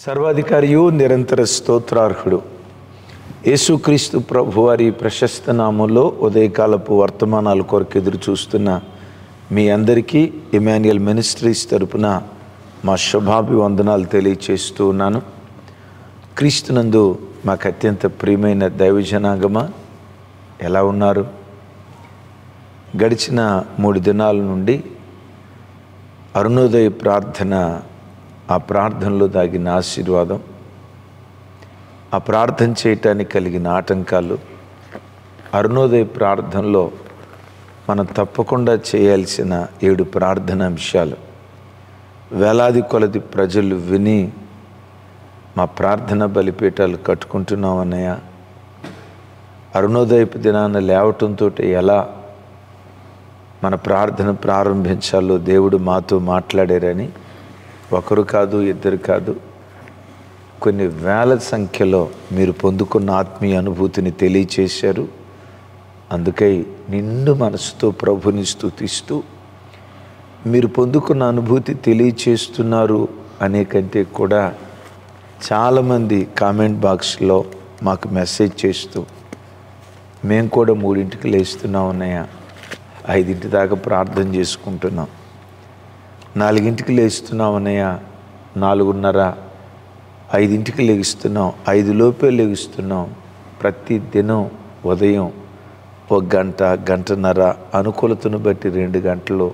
సర్వాధికారియు నిరంతర స్తోత్రార్హుడు యేసుక్రీస్తు ప్రభువారి ప్రశస్త నామంలో ఉదయకాలపు వర్తమానాల కొరకు ఎదురు చూస్తున్న మీ అందరికీ ఇమాన్యుయల్ మినిస్ట్రీస్ తరపున మా శుభాభివందనాలు తెలియచేస్తూ ఉన్నాను. క్రీస్తునందు మాకు అత్యంత ప్రియమైన దైవజనాంగమా, ఎలా ఉన్నారు? గడిచిన 3 దినాల నుండి అరుణోదయ ప్రార్థన, ఆ ప్రార్థనలో దాగిన ఆశీర్వాదం, ఆ ప్రార్థన చేయటానికి కలిగిన ఆటంకాలు, అరుణోదయ ప్రార్థనలో మనం తప్పకుండా చేయాల్సిన 7 ప్రార్థన అంశాలు వేలాది కొలది ప్రజలు విని మా ప్రార్థన బలిపీఠాలు కట్టుకుంటున్నాం అన్నయ్య, అరుణోదయపు దినాన లేవటంతో ఎలా మన ప్రార్థన ప్రారంభించాలో దేవుడు మాతో మాట్లాడారని ఒకరు కాదు, ఇద్దరు కాదు, కొన్ని వేల సంఖ్యలో మీరు పొందుకున్న ఆత్మీయ అనుభూతిని తెలియచేశారు. అందుకై నిండు మనసుతో ప్రభుని స్తుతిస్తూ మీరు పొందుకున్న అనుభూతి తెలియచేస్తున్నారు అనే కంటే కూడా చాలామంది కామెంట్ బాక్స్లో మాకు మెసేజ్ చేస్తూ మేము కూడా 3ంటికి లేస్తున్నాం అన్నయ్య, 5 దాకా ప్రార్థన చేసుకుంటున్నాం, 4ంటికి లేస్తున్నాం అన్నయ్య, 4:30, 5ంటికి లెగుస్తున్నాం, 5 లోపే లెగుస్తున్నాం. ప్రతి దినం ఉదయం 1 గంట, గంటన్నర, అనుకూలతను బట్టి 2 గంటలు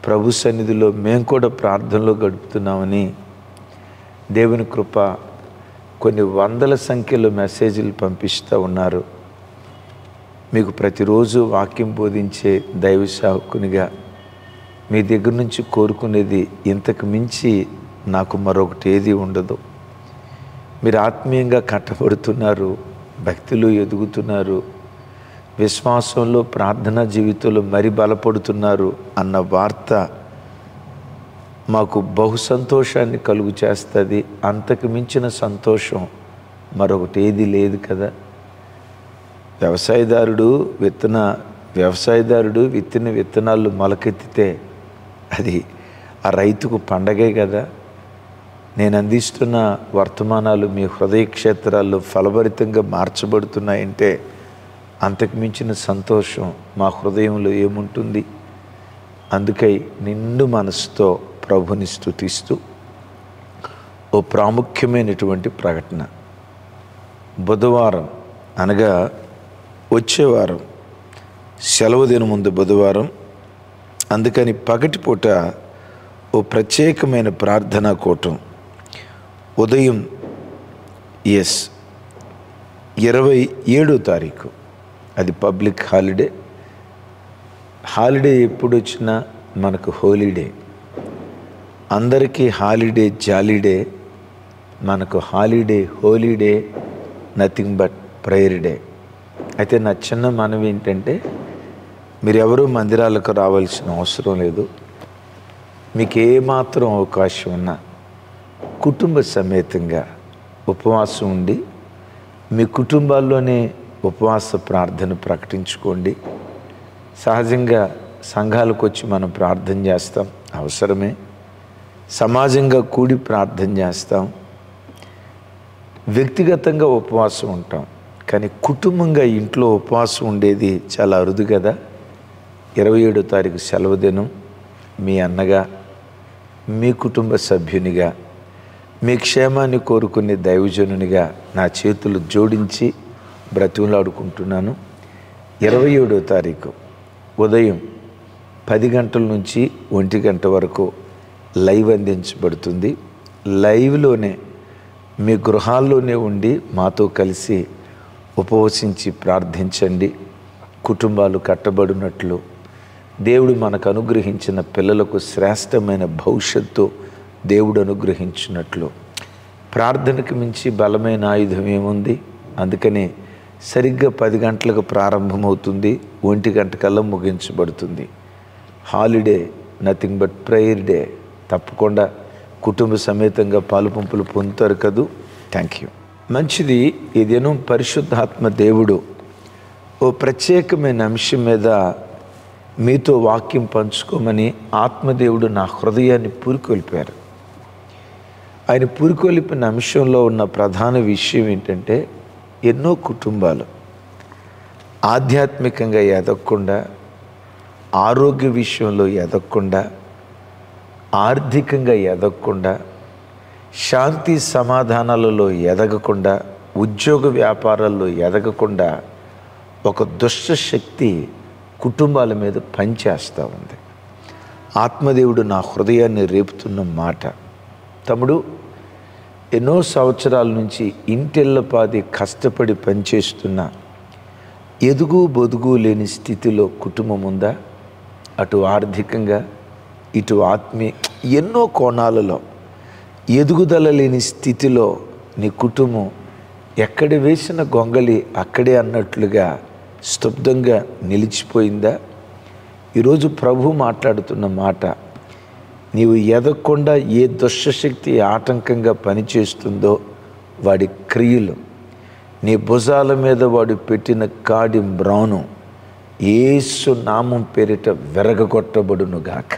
ప్రభు సన్నిధిలో మేము కూడా ప్రార్థనలో గడుపుతున్నామని దేవుని కృప కొన్ని వందల సంఖ్యలో మెసేజ్లు పంపిస్తూ ఉన్నారు. మీకు ప్రతిరోజు వాక్యం బోధించే దైవ సేవకునిగా మీ దగ్గర నుంచి కోరుకునేది ఇంతకు మించి నాకు మరొకటి ఏది ఉండదు. మీరు ఆత్మీయంగా కట్టబడుతున్నారు, భక్తిలో ఎదుగుతున్నారు, విశ్వాసంలో ప్రార్థనా జీవితంలో మరి బలపడుతున్నారు అన్న వార్త మాకు బహు సంతోషాన్ని కలుగు చేస్తుంది. అంతకు మించిన సంతోషం మరొకటి ఏది లేదు కదా. వ్యవసాయదారుడు విత్తిన విత్తనాలు మొలకెత్తితే అది ఆ రైతుకు పండగే కదా. నేను అందిస్తున్న వర్తమానాలు మీ హృదయ క్షేత్రాల్లో ఫలభరితంగా మార్చబడుతున్నాయంటే అంతకు మించిన సంతోషం మా హృదయంలో ఏముంటుంది? అందుకై నిండు మనసుతో ప్రభుని స్తుతిస్తూ ఓ ప్రాముఖ్యమైనటువంటి ప్రకటన. బుధవారం అనగా వచ్చే వారం సెలవు దినం ముందు బుధవారం, అందుకని పగటిపూట ఓ ప్రత్యేకమైన ప్రార్థనా కూటం ఉదయం 27వ తారీఖు, అది పబ్లిక్ హాలిడే. హాలిడే ఎప్పుడు వచ్చినా మనకు హోలీడే, అందరికీ హాలిడే జాలీడే, మనకు holiday holiday, nothing but prayer day. అయితే నా చిన్న మనవి ఏంటంటే, మీరెవరూ మందిరాలకు రావాల్సిన అవసరం లేదు. మీకు ఏమాత్రం అవకాశం ఉన్నా కుటుంబ సమేతంగా ఉపవాసం ఉండి మీ కుటుంబాల్లోనే ఉపవాస ప్రార్థన ప్రకటించుకోండి. సహజంగా సంఘాలకు వచ్చి మనం ప్రార్థన చేస్తాం, అవసరమే. సమాజంగా కూడి ప్రార్థన చేస్తాం, వ్యక్తిగతంగా ఉపవాసం ఉంటాం. కానీ కుటుంబంగా ఇంట్లో ఉపవాసం ఉండేది చాలా అరుదు కదా. 27వ తారీఖు సెలవు దినం, మీ అన్నగా, మీ కుటుంబ సభ్యునిగా, మీ క్షేమాన్ని కోరుకునే దైవజనునిగా నా చేతులు జోడించి బ్రతిమలాడుకుంటున్నాను. 27వ తారీఖు ఉదయం 10 గంటల నుంచి 1 గంట వరకు లైవ్ అందించబడుతుంది. లైవ్లోనే మీ గృహాల్లోనే ఉండి మాతో కలిసి ఉపవసించి ప్రార్థించండి. కుటుంబాలు కట్టబడినట్లు, దేవుడు మనకు అనుగ్రహించిన పిల్లలకు శ్రేష్టమైన భవిష్యత్తు దేవుడు అనుగ్రహించినట్లు. ప్రార్థనకు మించి బలమైన ఆయుధం ఏముంది? అందుకని సరిగ్గా 10 గంటలకు ప్రారంభమవుతుంది, 1 గంటకల్లా ముగించబడుతుంది. Holiday, nothing but prayer day. తప్పకుండా కుటుంబ సమేతంగా పాలుపంపులు పొందుతారు కదూ. Thank you. మంచిది. ఈ దినం పరిశుద్ధాత్మ దేవుడు ఓ ప్రత్యేకమైన అంశం మీద మీతో వాక్యం పంచుకోమని ఆత్మదేవుడు నా హృదయాన్ని పూరుకొల్పారు. ఆయన పురికొల్పిన అంశంలో ఉన్న ప్రధాన విషయం ఏంటంటే, ఎన్నో కుటుంబాలు ఆధ్యాత్మికంగా ఎదగకుండా, ఆరోగ్య విషయంలో ఎదగకుండా, ఆర్థికంగా ఎదగకుండా, శాంతి సమాధానాలలో ఎదగకుండా, ఉద్యోగ వ్యాపారాల్లో ఎదగకుండా ఒక దుష్ట శక్తి కుటుంబాల మీద పనిచేస్తూ ఉంది. ఆత్మదేవుడు నా హృదయాన్ని రేపుతున్న మాట, తమ్ముడు, ఎన్నో సంవత్సరాల నుంచి ఇంటిల్లపాది కష్టపడి పనిచేస్తున్న ఎదుగు బొదుగు లేని స్థితిలో కుటుంబం ఉందా? అటు ఆర్థికంగా, ఇటు ఆత్మీయ, ఎన్నో కోణాలలో ఎదుగుదల లేని స్థితిలో నీ కుటుంబం ఎక్కడ వేసిన గొంగలి అక్కడే అన్నట్లుగా స్తబ్దంగా నిలిచిపోయిందా? ఈరోజు ప్రభు మాట్లాడుతున్న మాట, నీవు ఎదగకుండా ఏ దుష్టశక్తి ఆటంకంగా పనిచేస్తుందో వాడి క్రియలు, నీ భుజాల మీద వాడు పెట్టిన కాడి మ్రాను యేసు నామం పేరిట విరగొట్టబడునుగాక.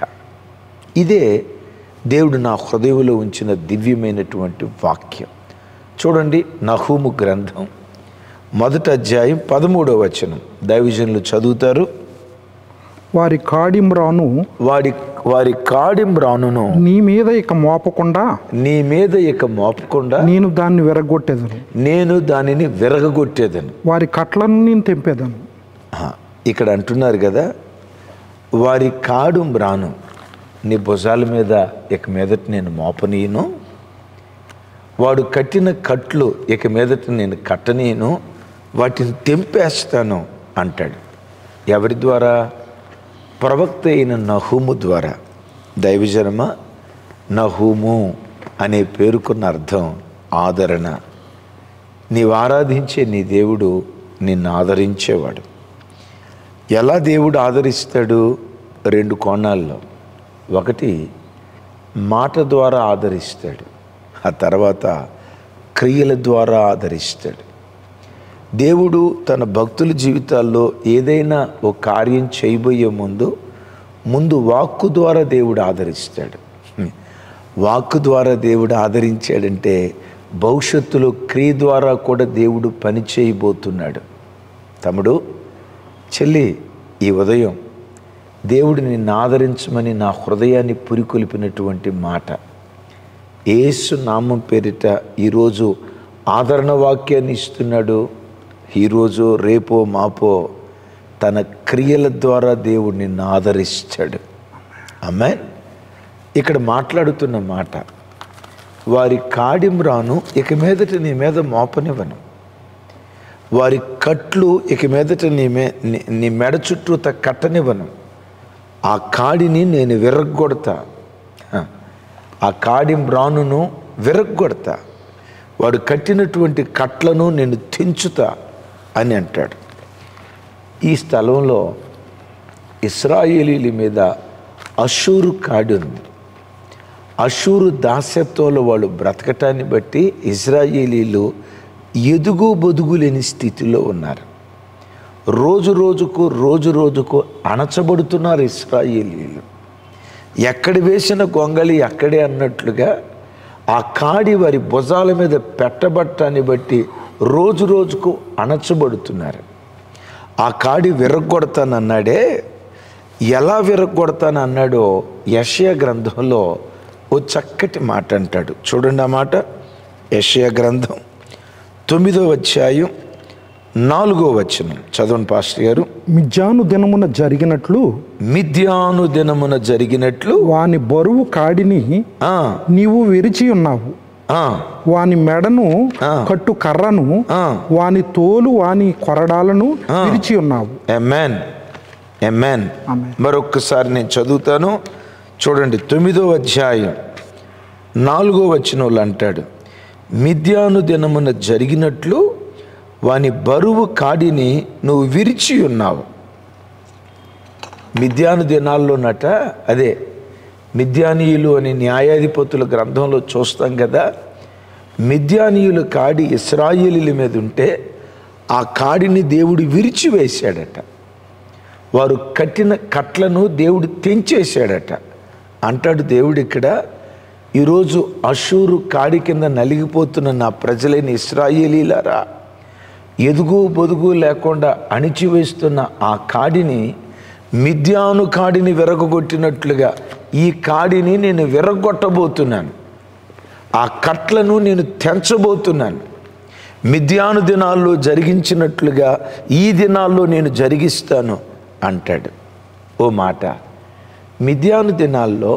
ఇదే దేవుడు నా హృదయంలో ఉంచిన దివ్యమైనటువంటి వాక్యం. చూడండి, నహూము గ్రంథం 1వ అధ్యాయం 13వ వచనం దైవజనులు చదువుతారు. వారి కాడిమ్రానును నీ మీద ఇక మోపకుండా నేను దానిని విరగొట్టేదను, వారి కట్లను నేను తెంపేదను. ఇక్కడ అంటున్నారు కదా, వారి కాడిమ్రాను నీ భుజాల మీద ఇక మీదట నేను మోపనీయను, వాడు కట్టిన కట్లు ఇక మీదట నేను కట్టనీయను, వాటిని తెంపేస్తాను అంటాడు. ఎవరి ద్వారా? ప్రవక్త అయిన నహూము ద్వారా. దైవజనమ, నహూము అనే పేరుకున్న అర్థం ఆదరణ. నీవు ఆరాధించే నీ దేవుడు నిన్ను ఆదరించేవాడు. ఎలా దేవుడు ఆదరిస్తాడు? 2 కోణాల్లో. ఒకటి, మాట ద్వారా ఆదరిస్తాడు, ఆ తర్వాత క్రియల ద్వారా ఆదరిస్తాడు. దేవుడు తన భక్తుల జీవితాల్లో ఏదైనా ఒక కార్యం చేయబోయే ముందు వాక్కు ద్వారా దేవుడు ఆదరిస్తాడు. వాక్కు ద్వారా దేవుడు ఆదరించాడంటే భవిష్యత్తులో క్రియ ద్వారా కూడా దేవుడు పని చేయబోతున్నాడు. తమ్ముడు, చెల్లి, ఈ ఉదయం దేవుడు నిన్ను ఆదరించమని నా హృదయాన్ని పురికొల్పినటువంటి మాట. యేసు నామం పేరిట ఈరోజు ఆదరణ వాక్యాన్ని ఇస్తున్నాడు. ఈరోజు, రేపో మాపో తన క్రియల ద్వారా దేవుడు నిన్ను ఆదరిస్తాడు. ఆమేన్. ఇక్కడ మాట్లాడుతున్న మాట, వారి కాడిమ్రాను ఇక మీదట నీ మీద మోపనివ్వను, వారి కట్లు ఇక మీదట నీ మెడ చుట్టూ కట్టనివ్వను, ఆ కాడిని నేను విరగ్గొడతా, ఆ కాడిమ్రానును విరగ్గొడతా, వాడు కట్టినటువంటి కట్లను నేను తెంచుతా అని అంటాడు. ఈ స్థలంలో ఇశ్రాయేలీల మీద అషూరు కాడి ఉంది. అషూరు దాస్యత్వంలో వాళ్ళు బ్రతకటాన్ని బట్టి ఇశ్రాయేలీలు ఎదుగు బొదుగు లేని స్థితిలో ఉన్నారు. రోజు రోజుకు అణచబడుతున్నారు ఇశ్రాయేలీలు. ఎక్కడ వేసిన గొంగలి అక్కడే అన్నట్లుగా ఆ కాడి వారి భుజాల మీద పెట్టబట్టాన్ని బట్టి రోజుకు అణచబడుతున్నారు. ఆ కాడి విరగ్గొడతానన్నాడే, ఎలా విరగ్గొడతానన్నాడో యెషయా గ్రంథంలో ఓ చక్కటి మాట అంటాడు. చూడండి ఆ మాట. యెషయా గ్రంథం 9వ అధ్యాయం 4వ వచనం చదవండి పాస్టర్ గారు. మిద్యాను దినమున జరిగినట్లు వాని బరువు కాడిని నీవు విరిచి ఉన్నావు, వాని మెడను కట్టు కర్రను, వాని తోలు వాని కొరడాలను విరిచి ఉన్నావు. ఆమేన్, ఆమేన్. మరొక్కసారి నేను చదువుతాను. చూడండి, 9వ అధ్యాయం 4వ వచనంలో అంటాడు, మిద్యాను దినమున జరిగినట్లు వాని బరువు కాడిని నువ్వు విరిచి ఉన్నావు. మిద్యాను దినాల్లోనట, అదే మిద్యానీయులు అని న్యాయాధిపతుల గ్రంథంలో చూస్తాం కదా, మిద్యానీయుల కాడి ఇశ్రాయేలీల మీద ఉంటే ఆ కాడిని దేవుడు విరిచివేశాడట. వారు కట్టిన కట్లను దేవుడు తెంచేశాడట. అంటాడు దేవుడు ఇక్కడ, ఈరోజు అషూరు కాడి కింద నలిగిపోతున్న నా ప్రజలైన ఇశ్రాయేలీలారా, ఎదుగు బొదుగు లేకుండా అణిచివేస్తున్న ఆ కాడిని, మిద్యాను కాడిని విరగొట్టినట్లుగా ఈ కాడిని నేను విరగొట్టబోతున్నాను. ఆ కట్లను నేను తెంచబోతున్నాను. మిద్యాను దినాల్లో జరిగించినట్లుగా ఈ దినాల్లో నేను జరిగిస్తాను అంటాడు. ఓ మాట, మిద్యాను దినాల్లో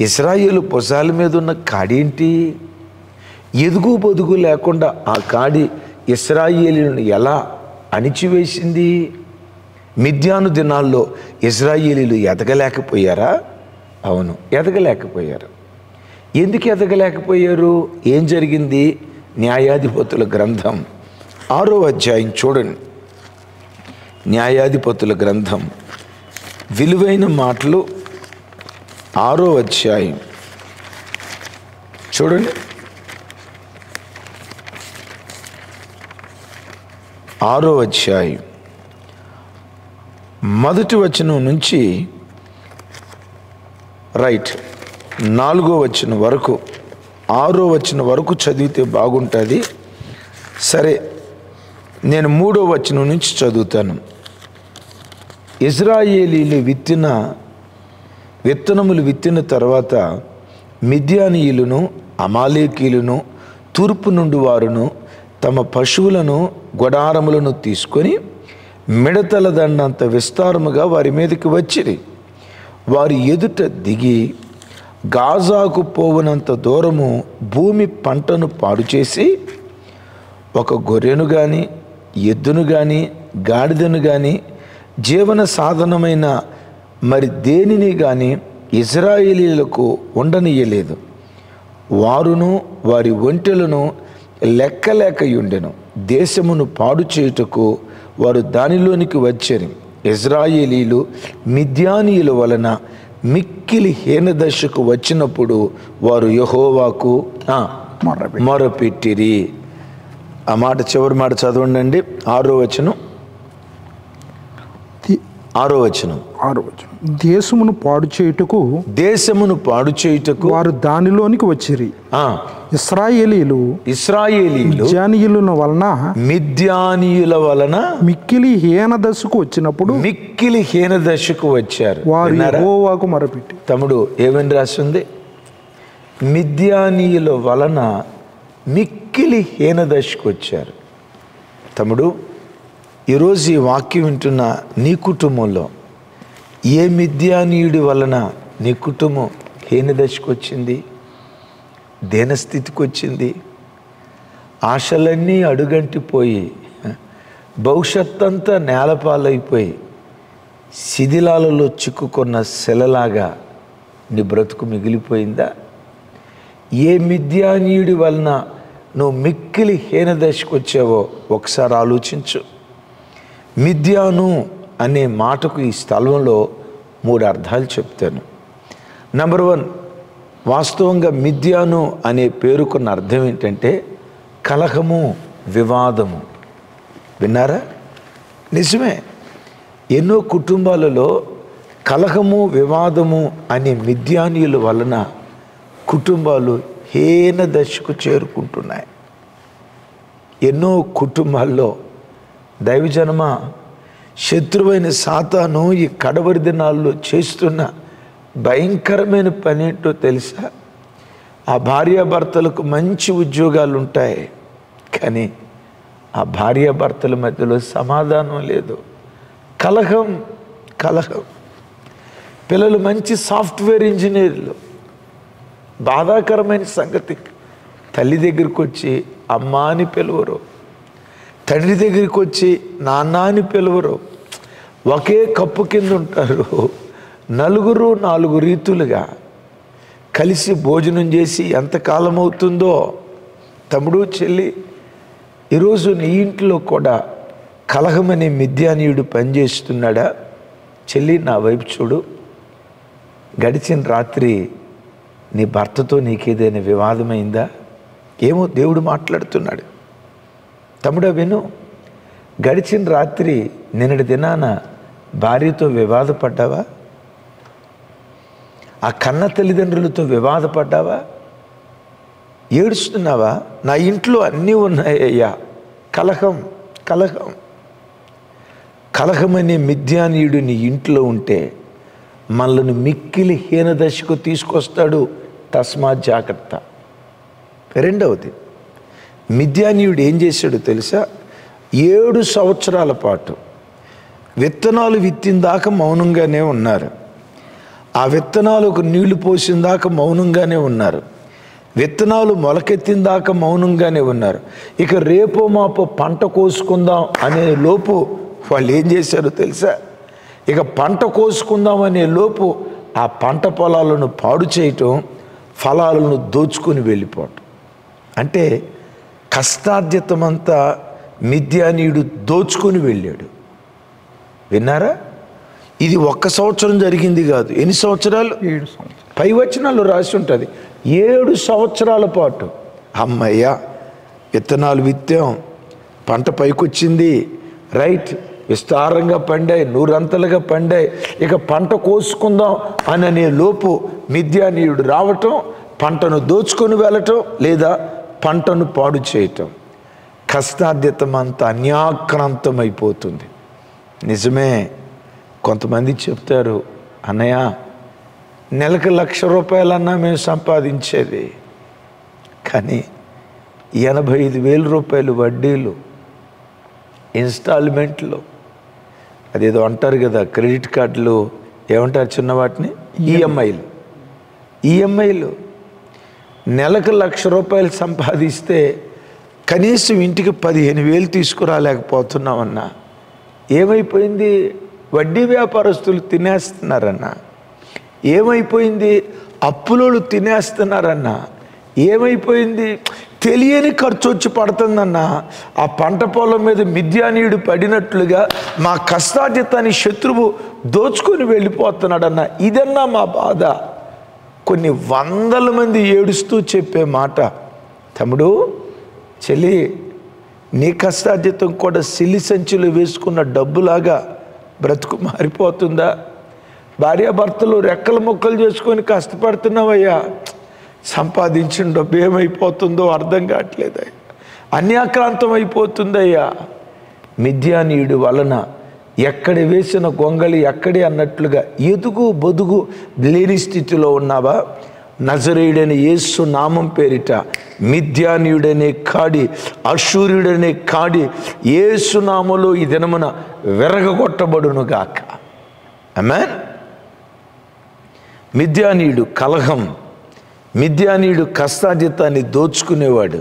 ఇశ్రాయేలు భుజాల మీద ఉన్న కాడేంటి? ఎదుగు పొదుగు లేకుండా ఆ కాడి ఇశ్రాయేలీలను ఎలా అణిచివేసింది? మిద్యాను దినాల్లో ఇశ్రాయేలీలు ఎదగలేకపోయారా? అవును, ఎదగలేకపోయారు. ఎందుకు ఎదగలేకపోయారు? ఏం జరిగింది? న్యాయాధిపతుల గ్రంథం 6వ అధ్యాయం చూడండి. న్యాయాధిపతుల గ్రంథం విలువైన మాటలు 6వ అధ్యాయం చూడండి. 6వ అధ్యాయం మొదటి వచనం నుంచి 4వ వచనం వరకు, 6వ వచనం వరకు చదివితే బాగుంటుంది. సరే, నేను 3వ వచనం నుంచి చదువుతాను. ఇశ్రాయేలీలు విత్తనములు విత్తిన తర్వాత మిద్యానీయులను అమాలేకీయులను తూర్పు నుండి వారును తమ పశువులను గుడారములను తీసుకొని మిడతల దండంత విస్తారముగా వారి మీదకి వచ్చిరి. వారి ఎదుట దిగి గాజాకు పోవునంత దూరము భూమి పంటను పాడు చేసి ఒక గొర్రెను కానీ, ఎద్దును కానీ, గాడిదను కానీ, జీవన సాధనమైన మరి దేనిని కానీ ఇశ్రాయేలీలకు ఉండనీయలేదు. వారును వారి ఒంటెలను లెక్కలేకయుండెను. దేశమును పాడు చేయుటకు వారు దానిలోనికి వచ్చారు. ఇశ్రాయేలీలు మిద్యానీయుల వలన మిక్కిలి హీనదశకు వచ్చినప్పుడు వారు యెహోవాకు మొరపెట్టిరి. ఆ మాట చివరి మాట చదవండి. 6వ వచనం. దేశమును పాడు చేయుటకు వారు దానిలోనికి వచ్చిరి. ఇశ్రాయేలీలు మిద్యానీయుల వలన మిక్కిలి హీన దశకు వచ్చారు. వారు యెహోవాకు మొరపెట్టి. తమ్ముడు, ఏమని రాస్తుంది? మిద్యానీయుల వలన మిక్కిలి హీన దశకు వచ్చారు. తమ్ముడు, ఈరోజు ఈ వాక్యం వింటున్న నీ కుటుంబంలో ఏ మిద్యానీయుడి వలన నీ కుటుంబం హీన దశకు వచ్చింది? దీనస్థితికి వచ్చింది? ఆశలన్నీ అడుగంటిపోయి భవిష్యత్తంతా నేలపాలైపోయి శిథిలాలలో చిక్కుకున్న శిలలాగా నీ బ్రతుకు మిగిలిపోయిందా? ఏ మిద్యానీయుడి వలన నువ్వు మిక్కిలి హీన దశకు వచ్చావో ఒకసారి ఆలోచించు. మిద్యాను అనే మాటకు ఈ స్థలంలో 3 అర్థాలు చెప్తాను. నెంబర్ 1, వాస్తవంగా మిద్యాను అనే పేరుకున్న అర్థం ఏంటంటే కలహము, వివాదము. విన్నారా? నిజమే. ఎన్నో కుటుంబాలలో కలహము, వివాదము అనే మిద్యానీయుల వలన కుటుంబాలు హీన దశకు చేరుకుంటున్నాయి. ఎన్నో కుటుంబాల్లో దైవజనమా, శత్రువైన సాతాను ఈ కడవరి దినాల్లో చేస్తున్న భయంకరమైన పని ఏంటో తెలుసా? ఆ భార్యాభర్తలకు మంచి ఉద్యోగాలు ఉంటాయి, కానీ ఆ భార్యాభర్తల మధ్యలో సమాధానం లేదు. కలహం. పిల్లలు మంచి సాఫ్ట్వేర్ ఇంజనీర్లు. బాధాకరమైన సంగతి, తల్లి దగ్గరికి వచ్చి అమ్మా అని పిలవరు, తండ్రి దగ్గరికి వచ్చి నాన్న అని పిలవరు. ఒకే కప్పు కింద ఉంటారు. 4 రీతులుగా కలిసి భోజనం చేసి ఎంతకాలం అవుతుందో. తమ్ముడు, చెల్లి, ఈరోజు నీ ఇంట్లో కూడా కలహమనే మిద్యానీయుడు పనిచేస్తున్నాడా? చెల్లి, నా వైపు చూడు. గడిచిన రాత్రి నీ భర్తతో నీకేదైనా వివాదమైందా? ఏమో దేవుడు మాట్లాడుతున్నాడు. తమ్ముడా, విను. గడిచిన రాత్రి నిన్నటి దినాన భార్యతో వివాదపడ్డావా? ఆ కన్న తల్లిదండ్రులతో వివాదపడ్డావా? ఏడుస్తున్నావా? నా ఇంట్లో అన్నీ ఉన్నాయ్యా. కలహం కలహం కలహమనే మిద్యానీయుడు నీ ఇంట్లో ఉంటే మనల్ని మిక్కిలి హీనదశకు తీసుకొస్తాడు. తస్మాత్ జాగ్రత్త. రెండవది, మిద్యానీయుడు ఏం చేశాడో తెలుసా? 7 సంవత్సరాల పాటు విత్తనాలు విత్తిన దాకా మౌనంగానే ఉన్నారు. ఆ విత్తనాలకు నీళ్లు పోసిన దాకా మౌనంగానే ఉన్నారు. విత్తనాలు మొలకెత్తిన దాకా మౌనంగానే ఉన్నారు. ఇక రేపో మాపో పంట కోసుకుందాం అనే లోపు వాళ్ళు ఏం చేశారో తెలుసా? ఇక పంట కోసుకుందాం అనే లోపు ఆ పంట పొలాలను పాడు చేయటం, ఫలాలను దోచుకొని వెళ్ళిపోవటం. అంటే కష్టార్జితమంతా మిద్యానీయుడు దోచుకొని వెళ్ళాడు. విన్నారా? ఇది 1 సంవత్సరం జరిగింది కాదు. ఎన్ని సంవత్సరాలు? 7 సంవత్సరాలు. పై వచనాల్లో రాసి ఉంటుంది. 7 సంవత్సరాల పాటు అమ్మయ్య విత్తనాలు విత్తాం, పంట పైకొచ్చింది, రైట్, విస్తారంగా పండాయి, 100 పండాయి, ఇక పంట కోసుకుందాం అనే లోపు మిద్యానీయుడు రావటం, పంటను దోచుకొని వెళ్ళటం, లేదా పంటను పాడు చేయటం. కష్టార్జితం అంతా అన్యాక్రాంతమైపోతుంది. నిజమే. కొంతమంది చెప్తారు, అన్నయ్య నెలకు ₹1,00,000 మేము సంపాదించేది, కానీ 85,000 రూపాయలు వడ్డీలు, ఇన్స్టాల్మెంట్లు, అదేదో అంటారు కదా క్రెడిట్ కార్డులు, ఏమంటారు చిన్న వాటిని, ఈఎంఐలు. నెలకు ₹1,00,000 సంపాదిస్తే కనీసం ఇంటికి 15,000 తీసుకురాలేకపోతున్నామన్నా. ఏమైపోయింది? వడ్డీ వ్యాపారస్తులు తినేస్తున్నారన్నా. ఏమైపోయింది? అప్పులోళ్ళు తినేస్తున్నారన్నా. ఏమైపోయింది? తెలియని ఖర్చు వచ్చి పడుతుందన్నా. ఆ పంట పొలం మీద మిద్యానీయుడు పడినట్లుగా మా కష్టార్జితాన్ని శత్రువు దోచుకొని వెళ్ళిపోతున్నాడన్నా. ఇదన్నా మా బాధ. కొన్ని 100 మంది ఏడుస్తూ చెప్పే మాట, తమ్ముడు, చెల్లి, నీ కష్టార్జితం కూడా సిలి సంచులు వేసుకున్న డబ్బులాగా బ్రతుకు మారిపోతుందా? భార్యాభర్తలు రెక్కల ముక్కలు చేసుకొని కష్టపడుతున్నావయ్యా, సంపాదించిన డబ్బు ఏమైపోతుందో అర్థం కావట్లేదయ్యా, అన్యాక్రాంతం అయిపోతుందయ్యా. మిద్యానీయుడి వలన ఎక్కడ వేసిన గొంగళి ఎక్కడే అన్నట్లుగా ఎదుగు బొదుగు లేని స్థితిలో ఉన్నావా? నజరేయుడైన యేసు నామం పేరిట మిద్యానీయుడనే కాడి, అశూర్యుడనే కాడి యేసు నామములో ఈ దినమున విరగగొట్టబడునుగాక. ఆమేన్. మిద్యానీయుడు కలహం, మిద్యానీయుడు కష్టార్జితాన్ని దోచుకునేవాడు.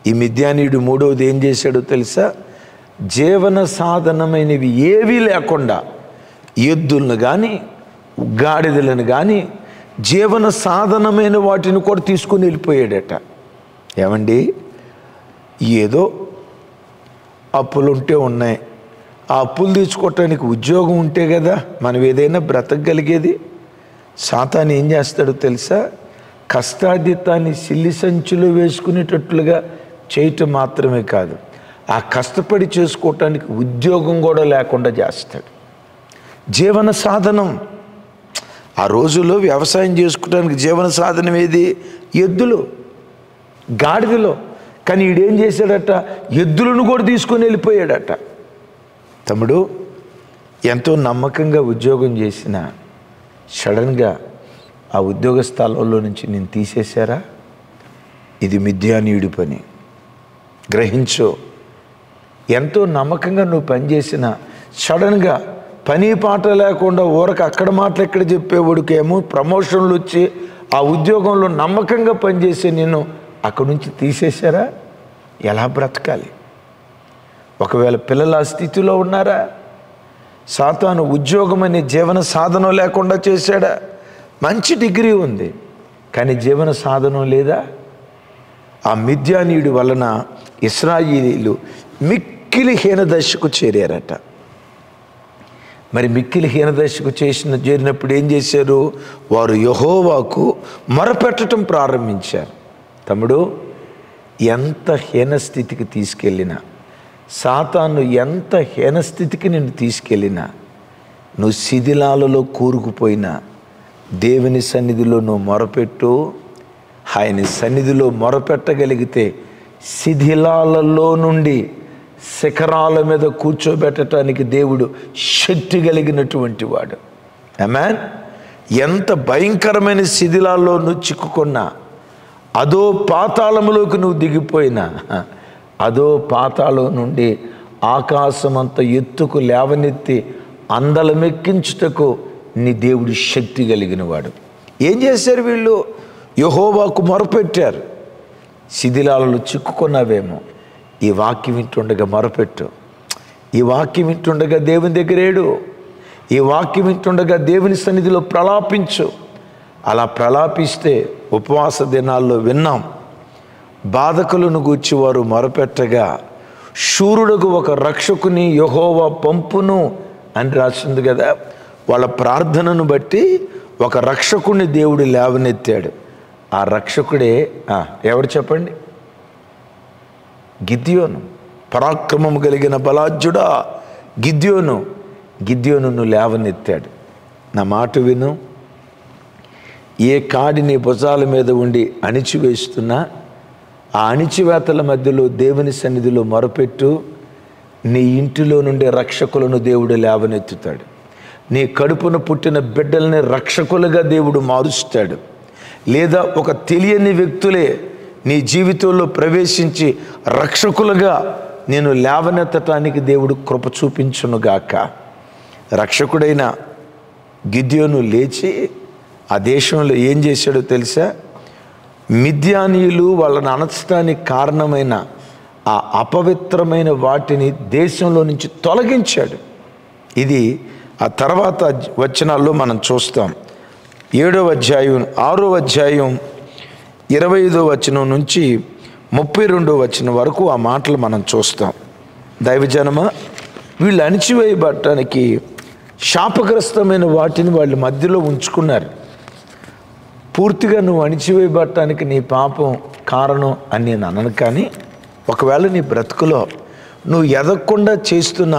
ఈ మిద్యానీయుడు మూడవది ఏం చేశాడో తెలుసా? జీవన సాధనమైనవి ఏవీ లేకుండా ఎద్దులను కానీ గాడిదలను కానీ జీవన సాధనమైన వాటిని కూడా తీసుకుని వెళ్ళిపోయాడట. ఏమండి, ఏదో అప్పులుంటే ఉన్నాయి, ఆ అప్పులు తీసుకోవటానికి ఉద్యోగం ఉంటే కదా మనం ఏదైనా బ్రతకగలిగేది. సాతాను ఏం చేస్తాడో తెలుసా? కష్టార్జితాన్ని సిల్లి సంచులు వేసుకునేటట్లుగా చేయటం మాత్రమే కాదు, ఆ కష్టపడి చేసుకోవటానికి ఉద్యోగం కూడా లేకుండా చేస్తాడు. జీవన సాధనం, ఆ రోజుల్లో వ్యవసాయం చేసుకోవడానికి జీవన సాధనం ఏది? ఎద్దులు, గాడిదలు. కానీ ఈడేం చేశాడట? ఎద్దులను కూడా తీసుకొని వెళ్ళిపోయాడట. తమ్ముడు, ఎంతో నమ్మకంగా ఉద్యోగం చేసిన సడన్గా ఆ ఉద్యోగ స్థలంలో నుంచి నేను తీసేశారా? ఇది మిద్యానీయుడి పని. గ్రహించు. ఎంతో నమ్మకంగా నువ్వు పనిచేసిన సడన్గా పని పాట లేకుండా ఊరకు అక్కడ మాటలు ఎక్కడ చెప్పేవాడికేమో ప్రమోషన్లు వచ్చి ఆ ఉద్యోగంలో నమ్మకంగా పనిచేసే నిన్ను అక్కడి నుంచి తీసేశారా? ఎలా బ్రతకాలి? ఒకవేళ పిల్లలు ఆ స్థితిలో ఉన్నారా? సాతాను ఉద్యోగం అనే జీవన సాధనం లేకుండా చేశాడా? మంచి డిగ్రీ ఉంది కానీ జీవన సాధనం లేదా? ఆ మిద్యానీయుడి వలన ఇశ్రాయేలీలు మిక్కిలి హీనదశకు చేరారట. మరి మిక్కిలి హీనదశకు చేరినప్పుడు ఏం చేశారు? వారు యెహోవాకు మొరపెట్టడం ప్రారంభించారు. తమ్ముడు, ఎంత హీనస్థితికి తీసుకెళ్ళినా, సాతాను ఎంత హీనస్థితికి నిన్ను తీసుకెళ్ళినా, నువ్వు శిథిలాలలో కూరుకుపోయినా, దేవుని సన్నిధిలో నువ్వు మొరపెట్టు. ఆయన సన్నిధిలో మొరపెట్టగలిగితే శిథిలాలలో నుండి శిఖరాల మీద కూర్చోబెట్టడానికి దేవుడు శక్తి కలిగినటువంటి వాడు. ఆమేన్. ఎంత భయంకరమైన శిథిలాల్లో నువ్వు చిక్కుకున్నా, అదో పాతాళములోకి నువ్వు దిగిపోయినా, అదో పాతాళం నుండి ఆకాశమంత ఎత్తుకు లేవనెత్తి అందలమెక్కించుటకు నీ దేవుడు శక్తి కలిగిన వాడు. ఏం చేశారు వీళ్ళు? యెహోవాకు మొరపెట్టారు. శిథిలాలలో చిక్కుకున్నావేమో, ఈ వాక్యం వింటుండగా మొరపెట్టు. ఈ వాక్యం వింటుండగా దేవుని దగ్గర ఏడు. ఈ వాక్యం వింటుండగా దేవుని సన్నిధిలో ప్రలాపించు. అలా ప్రలాపిస్తే ఉపవాస దినాల్లో విన్నాం, బాధకులను గూర్చి వారు మొరపెట్టగా శూరుడుకు ఒక రక్షకుని యెహోవా పంపును అని రాసింది కదా. వాళ్ళ ప్రార్థనను బట్టి ఒక రక్షకుని దేవుడు లేవనెత్తాడు. ఆ రక్షకుడే ఎవరు చెప్పండి? గిద్యోను. పరాక్రమము కలిగిన బలాజ్యుడా గిద్యోనును లేవనెత్తాడు. నా మాట విను. ఏ కాడి నీ భుజాల మీద ఉండి అణిచివేస్తున్నా, ఆ అణిచివేతల మధ్యలో దేవుని సన్నిధిలో మొరపెట్టు. నీ ఇంటిలో నుండి రక్షకులను దేవుడు లేవనెత్తుతాడు. నీ కడుపున పుట్టిన బిడ్డల్ని రక్షకులుగా దేవుడు మారుస్తాడు. లేదా ఒక తెలియని వ్యక్తులే నీ జీవితంలో ప్రవేశించి రక్షకులుగా నేను లేవనెత్తటానికి దేవుడు కృప చూపించునుగాక. రక్షకుడైన గిద్యోను లేచి ఆ దేశంలో ఏం చేశాడో తెలుసా? మిద్యానీయులు వాళ్ళని అణచడానికి కారణమైన ఆ అపవిత్రమైన వాటిని దేశంలో నుంచి తొలగించాడు. ఇది ఆ తర్వాత వచనాల్లో మనం చూస్తాం. 7వ అధ్యాయం 6వ అధ్యాయం 25వ వచనం నుంచి 32వ వచనం వరకు ఆ మాటలు మనం చూస్తాం. దైవజనమా, వీళ్ళు అణిచివేయబడటానికి శాపగ్రస్తమైన వాటిని వాళ్ళ మధ్యలో ఉంచుకున్నారు. పూర్తిగా నువ్వు అణిచివేయబడటానికి నీ పాపం కారణం అని నేను అనను, కానీ ఒకవేళ నీ బ్రతుకులో నువ్వు ఎదగకుండా చేస్తున్న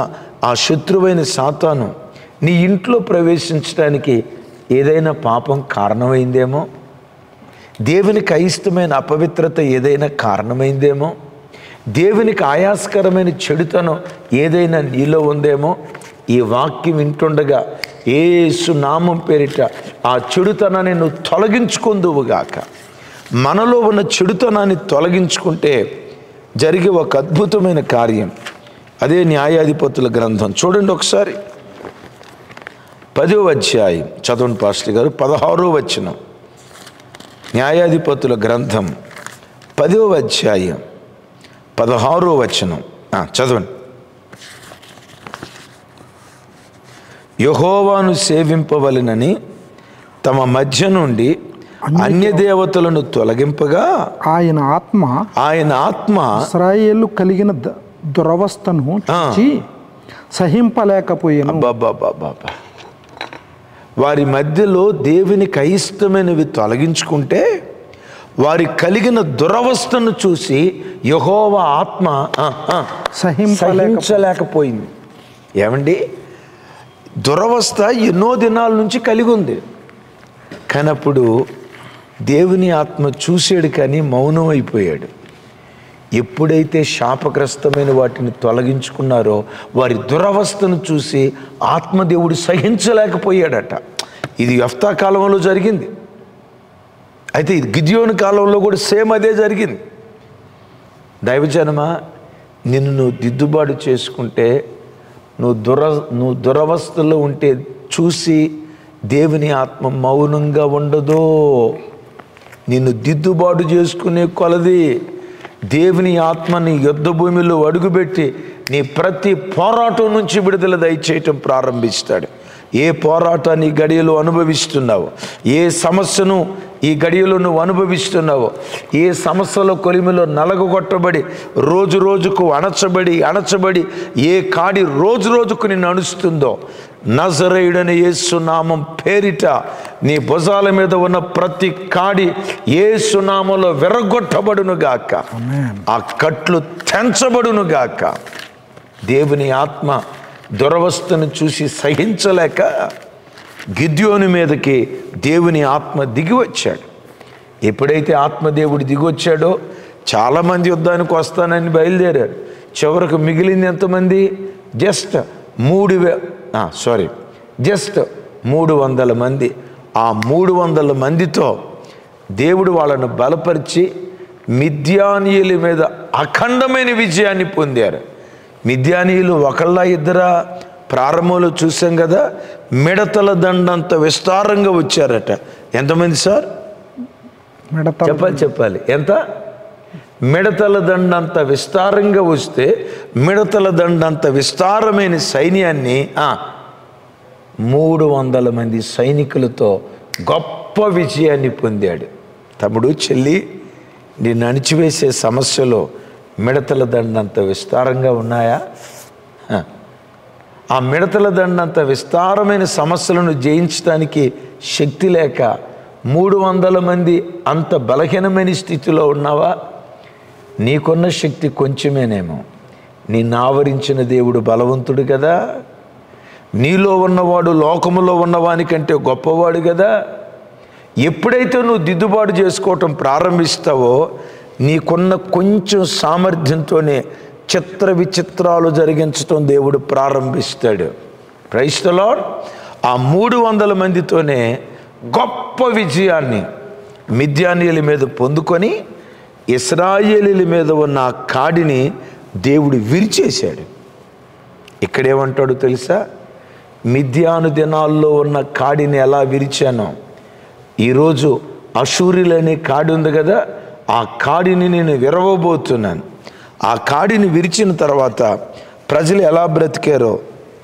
ఆ శత్రువైన సాతాను నీ ఇంట్లో ప్రవేశించడానికి ఏదైనా పాపం కారణమైందేమో, దేవునికి అయిష్టమైన అపవిత్రత ఏదైనా కారణమైందేమో, దేవునికి ఆయాస్కరమైన చెడుతనం ఏదైనా నీలో ఉందేమో, ఈ వాక్యం వింటుండగా యేసు నామం పేరిట ఆ చెడుతనాన్ని నువ్వు తొలగించుకుందువుగాక. మనలో ఉన్న చెడుతనాన్ని తొలగించుకుంటే జరిగే ఒక అద్భుతమైన కార్యం. అదే న్యాయాధిపతుల గ్రంథం చూడండి ఒకసారి. 10వ అధ్యాయం చదవండి పాస్టర్ గారు. 16వ వచనం. న్యాయాధిపతుల గ్రంథం 10వ అధ్యాయం 16వ వచనం చదవండి. యెహోవాను సేవింపవలెనని తమ మధ్య నుండి అన్య దేవతలను తొలగింపగా ఆయన ఆత్మ ఇశ్రాయేలు కలిగిన దురవస్థను చూచి సహింపలేకపోయాను. బాబా, వారి మధ్యలో దేవునికి అయిష్టమైనవి తొలగించుకుంటే వారి కలిగిన దురవస్థను చూసి యెహోవా ఆత్మ సహించలేకపోయింది. ఏమండి, దురవస్థ ఎన్నో దినాల నుంచి కలిగి ఉంది, కానీ అప్పుడు దేవుని ఆత్మ చూశాడు కానీ మౌనం అయిపోయాడు. ఎప్పుడైతే శాపగ్రస్తమైన వాటిని తొలగించుకున్నారో వారి దురవస్థను చూసి ఆత్మదేవుడు సహించలేకపోయాడట. ఇది యెఫ్తా కాలంలో జరిగింది. అయితే ఇది గిద్యోను కాలంలో కూడా సేమ్ అదే జరిగింది. దైవజనమా, నిన్ను నువ్వు దిద్దుబాటు చేసుకుంటే, నువ్వు దురవస్థలో ఉంటే చూసి దేవుని ఆత్మ మౌనంగా ఉండదో. నిన్ను దిద్దుబాటు చేసుకునే కొలది దేవుని ఆత్మని యుద్ధ భూమిలో అడుగుపెట్టి నీ ప్రతి పోరాటం నుంచి విడుదల దయచేయటం ప్రారంభిస్తాడు. ఏ పోరాటాన్ని ఈ గడియలో అనుభవిస్తున్నావో, ఏ సమస్యను ఈ గడియలో నువ్వు అనుభవిస్తున్నావో, ఏ సమస్యల కొలిమిలో నలగొట్టబడి రోజు రోజుకు అణచబడి ఏ కాడి రోజు రోజుకు నిన్ను అణుస్తుందో, నజరేయుడైన యేసు నామం పేరిట నీ భుజాల మీద ఉన్న ప్రతి కాడి యేసు నామంలో విరగొట్టబడును గాక. ఆ కట్లు తెంచబడును గాక. దేవుని ఆత్మ దురవస్థను చూసి సహించలేక గిద్యోను మీదకి దేవుని ఆత్మ దిగి వచ్చాడు. ఎప్పుడైతే ఆత్మదేవుడు దిగి వచ్చాడో చాలామంది యుద్ధానికి వస్తానని బయలుదేరారు. చివరకు మిగిలింది ఎంతమంది? జస్ట్ 300 మంది. ఆ 300 మందితో దేవుడు వాళ్ళను బలపరిచి మిద్యానీయుల మీద అఖండమైన విజయాన్ని పొందారు. మిద్యానీయులు ఒకళ్ళ ఇద్దరా? ప్రారంభంలో చూసాం కదా, మిడతల దండంత విస్తారంగా వచ్చారట. ఎంతమంది సార్? చెప్పాలి ఎంత? మిడతల దండంత విస్తారంగా వస్తే మిడతల దండంత విస్తారమైన సైన్యాన్ని 300 మంది సైనికులతో గొప్ప విజయాన్ని పొందాడు. తమ్ముడు, చెల్లి, నిన్ను అణిచివేసే సమస్యలో మిడతల దండంత విస్తారంగా ఉన్నాయా? ఆ మిడతల దండంత విస్తారమైన సమస్యలను జయించడానికి శక్తి లేక 300 మంది అంత బలహీనమైన స్థితిలో ఉన్నావా? నీకున్న శక్తి కొంచెమేనేమో. నిన్ను ఆవరించిన దేవుడు బలవంతుడు కదా. నీలో ఉన్నవాడు లోకములో ఉన్నవానికంటే గొప్పవాడు కదా. ఎప్పుడైతే నువ్వు దిద్దుబాటు చేసుకోవటం ప్రారంభిస్తావో నీకున్న కొంచెం సామర్థ్యంతోనే చిత్ర విచిత్రాలు జరిగించటం దేవుడు ప్రారంభిస్తాడు. Praise the Lord. ఆ 300 మందితోనే గొప్ప విజయాన్ని మిద్యానీయుల మీద పొందుకొని ఇశ్రాయేలీల మీద ఉన్న ఆ కాడిని దేవుడు విరిచేశాడు. ఇక్కడేమంటాడు తెలుసా? మిద్యాను దినాల్లో ఉన్న కాడిని ఎలా విరిచానో ఈరోజు అషూరులనే కాడి ఉంది కదా, ఆ కాడిని నేను విరవబోతున్నాను. ఆ కాడిని విరిచిన తర్వాత ప్రజలు ఎలా బ్రతికారో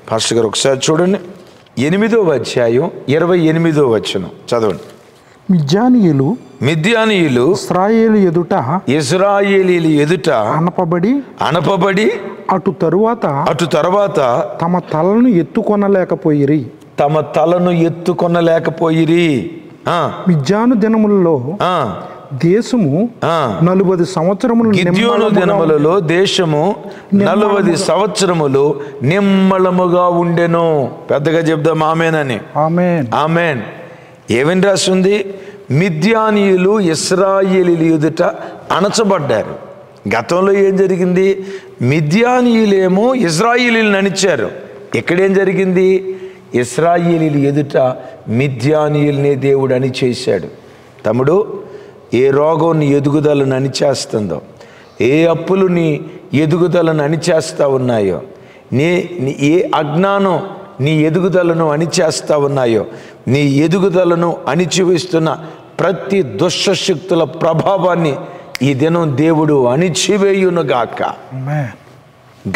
పాస్టర్ గారు ఒకసారి చూడండి. 8వ అధ్యాయం 28వ వచనం చదవండి. మిద్యానీయులు ఇశ్రాయేలీయుల ఎదుట అనపబడి అటు తరువాత తమ తలను ఎత్తుకొనలేకపోయిరి. మిద్యాను దినములలో దేశము 40 సంవత్సరములు గిద్యోను దినములలో దేశము 40 సంవత్సరములు నిమ్మళముగా ఉండెను. పెద్దగా చెప్దాం ఆమేనని. ఆమేన్. ఏమని రాస్తుంది? మిద్యానీయులు ఇశ్రాయేలీయుల ఎదుట అణచబడ్డారు. గతంలో ఏం జరిగింది? మిద్యానీయులేమో ఇశ్రాయేలీయులను అణిచారు. ఇక్కడేం జరిగింది? ఇశ్రాయేలీయుల ఎదుట మిద్యానీయుల్ని దేవుడు అణిచేశాడు. తమ్ముడు, ఏ రోగం నీ ఎదుగుదలను అణిచేస్తుందో, ఏ అప్పులు నీ ఎదుగుదలను అణిచేస్తూ ఉన్నాయో, ఏ అజ్ఞానం నీ ఎదుగుదలను అణిచేస్తూ ఉన్నాయో, నీ ఎదుగుదలను అణిచివేస్తున్న ప్రతి దుష్టశక్తుల ప్రభావాన్ని ఈ దినం దేవుడు అణిచివేయునుగాక.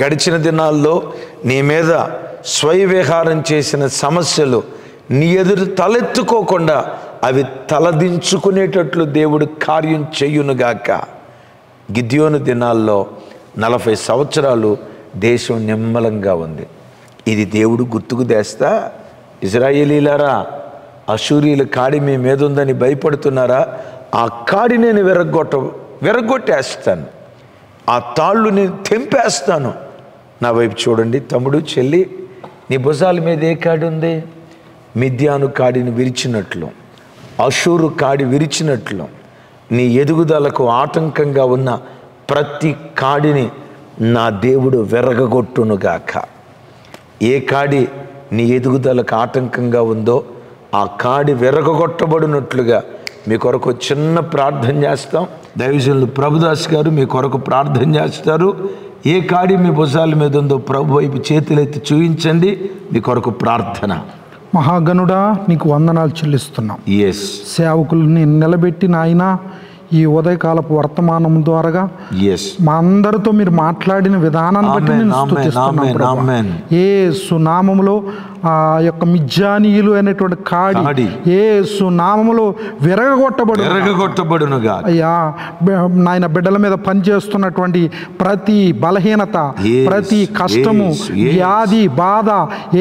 గడిచిన దినాల్లో నీ మీద స్వయవిహారం చేసిన సమస్యలు నీ ఎదురు తలెత్తుకోకుండా అవి తలదించుకునేటట్లు దేవుడు కార్యం చేయునుగాక. గిద్యోను దినాల్లో 40 సంవత్సరాలు దేశం నిమ్మలంగా ఉంది. ఇది దేవుడు గుర్తుకు తెస్తా? ఇశ్రాయేలీలారా, అషూరీల కాడి మీ మీద ఉందని భయపడుతున్నారా? ఆ కాడి నేను విరగొట్టేస్తాను, ఆ తాళ్ళు నేను తెంపేస్తాను. నా వైపు చూడండి తమ్ముడు, చెల్లి, నీ భుజాల మీద ఏ కాడి ఉంది? మిద్యాను కాడిని విరిచినట్లు, అషూరు కాడి విరిచినట్లు నీ ఎదుగుదలకు ఆటంకంగా ఉన్న ప్రతి కాడిని నా దేవుడు విరగొట్టునుగాక. ఏ కాడి నీ ఎదుగుదలకు ఆటంకంగా ఉందో ఆ కాడి విరగొట్టబడినట్లుగా మీ కొరకు చిన్న ప్రార్థన చేస్తాం. దైవజనులు ప్రభుదాస్ గారు మీ కొరకు ప్రార్థన చేస్తారు. ఏ కాడి మీ భుజాల మీద ఉందో ప్రభు వైపు చేతులెత్తి చూపించండి. మీ కొరకు ప్రార్థన. మహాగణుడా, నీకు వందనాలు చెల్లిస్తున్నాం. సేవకుల్ని నిలబెట్టి నాయనా ఈ ఉదయకాలపు వర్తమానం ద్వారా మా అందరితో మీరు మాట్లాడిన విధానాన్ని బట్టి నేను స్తుతిస్తున్నాను. యేసు నామములో ఆ యొక్క మిద్యానీయులు అనేటువంటి కాడి యేసు నామములో విరగొట్టబడునుగా. అయ్యా నాయన, బిడ్డల మీద పనిచేస్తున్నటువంటి ప్రతి బలహీనత, ప్రతి కష్టము, వ్యాధి, బాధ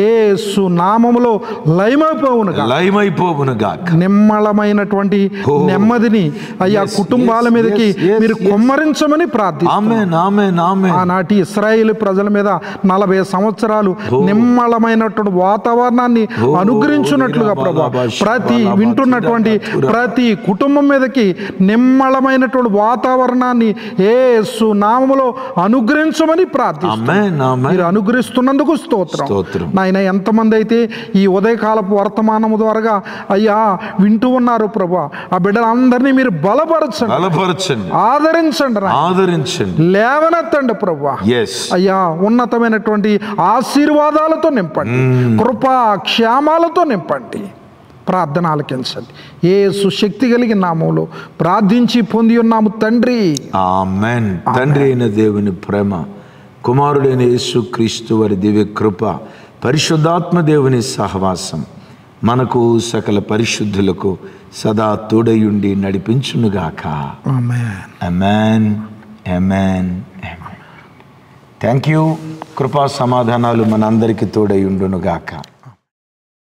యేసు నామములో లయమైపోవునుగా. నిమ్మళమైనటువంటి నెమ్మదిని అయ్యా కుటుంబాల మీదకి మీరు కుమ్మరించమని ప్రార్థిస్తున్నాం. ఆనాటి ఇశ్రాయేలు ప్రజల మీద 40 సంవత్సరాలు నిమ్మళమైనటువంటి వాతావరణాన్ని అనుగ్రహించున్నట్లుగా ప్రభా ప్రతి వింటున్నటువంటి ప్రతి కుటుంబం మీదకి నిమ్మళమైనటువంటి వాతావరణాన్ని యేసు నామములో అనుగ్రహించమని ప్రార్థిస్తున్నాం. మీరు అనుగ్రహిస్తున్నందుకు స్తోత్రం నాయన. ఎంతమంది అయితే ఈ ఉదయకాలపు వర్తమానము ద్వారా అయ్యా వింటూ ఉన్నారు ప్రభా, ఆ బిడ్డలందరినీ మీరు బలపరచండి, ఆదరించండి, లేవనెత్తండి ప్రభా. అయ్యా ఉన్నతమైనటువంటి ఆశీర్వాదాలతో నింపండి, కృపా క్షేమాలతో నింపండి. ప్రార్థన ఆలకించండి. యేసు శక్తి కలిగిన నామములో ప్రార్థించి పొంది ఉన్నాము తండ్రి. ఆమేన్. తండ్రి అయిన దేవుని ప్రేమ, కుమారుడైన యేసు క్రీస్తు వారి దివ్య కృప, పరిశుద్ధాత్మ దేవుని సహవాసం మనకు సకల పరిశుద్ధులకు సదా తోడయుండి నడిపించునుగాక. ఆమేన్. Thank you. కృపా సమాధానాలు మనందరికీ తోడయుండునుగాక.